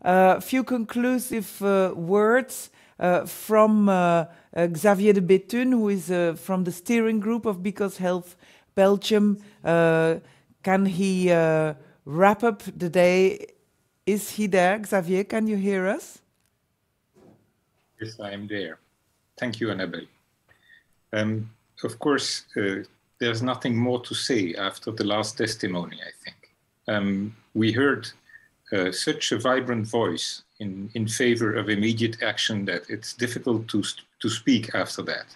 A few conclusive words from Xavier de Béthune, who is from the steering group of Because Health Belgium. Can he wrap up the day? Is he there? Xavier, can you hear us? Yes, I am there. Thank you, Annabelle. Of course, there's nothing more to say after the last testimony, I think. We heard such a vibrant voice in favor of immediate action that it's difficult to speak after that.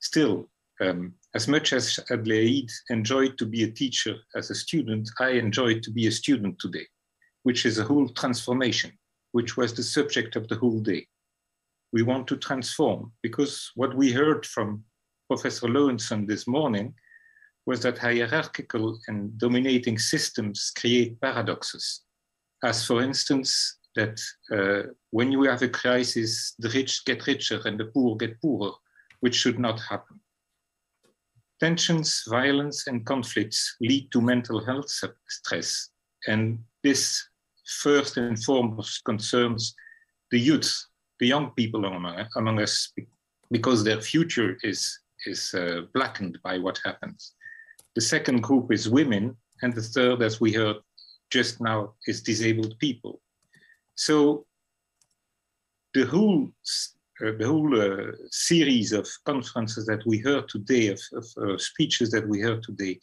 Still, as much as Adelaide enjoyed to be a teacher as a student, I enjoyed to be a student today, which is a whole transformation, which was the subject of the whole day. We want to transform, because what we heard from Professor Lowenson this morning was that hierarchical and dominating systems create paradoxes. As for instance, that when you have a crisis, the rich get richer and the poor get poorer, which should not happen. Tensions, violence, and conflicts lead to mental health stress. And this first and foremost concerns the youth, the young people among us, because their future is blackened by what happens. The second group is women, and the third, as we heard just now, is disabled people. So the whole series of conferences that we heard today, of speeches that we heard today,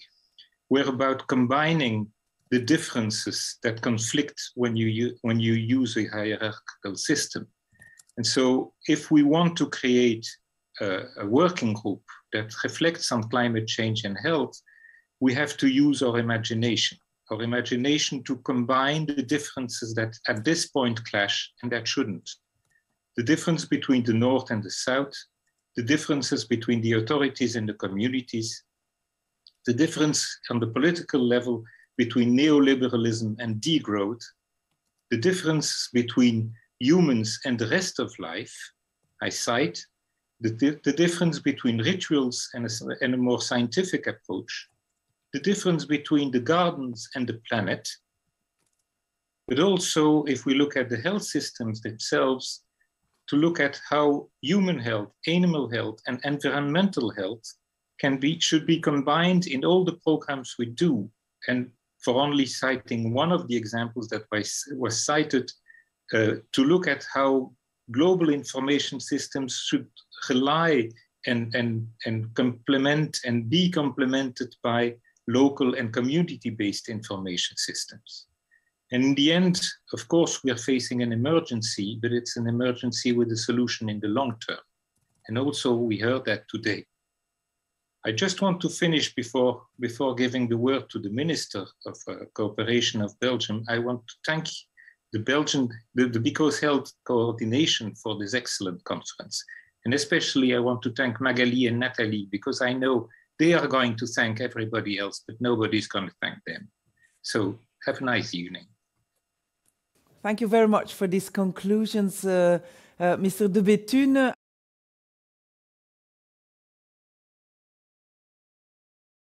were about combining the differences that conflict when you use a hierarchical system. And so if we want to create a working group that reflects on climate change and health, we have to use our imagination to combine the differences that at this point clash and that shouldn't. The difference between the North and the South, the differences between the authorities and the communities, the difference on the political level between neoliberalism and degrowth, the difference between humans and the rest of life, I cite, the difference between rituals and a more scientific approach, the difference between the gardens and the planet, but also if we look at the health systems themselves, to look at how human health, animal health, and environmental health should be combined in all the programs we do. And for only citing one of the examples that was cited, to look at how global information systems should rely and complement and be complemented by local and community-based information systems. And in the end, of course, we are facing an emergency, but it's an emergency with a solution in the long term. And also we heard that today. I just want to finish before giving the word to the Minister of Cooperation of Belgium. I want to thank the Because Health coordination for this excellent conference. And especially I want to thank Magali and Nathalie, because I know they are going to thank everybody else, but nobody's going to thank them. So have a nice evening. Thank you very much for these conclusions, Mr. de Béthune.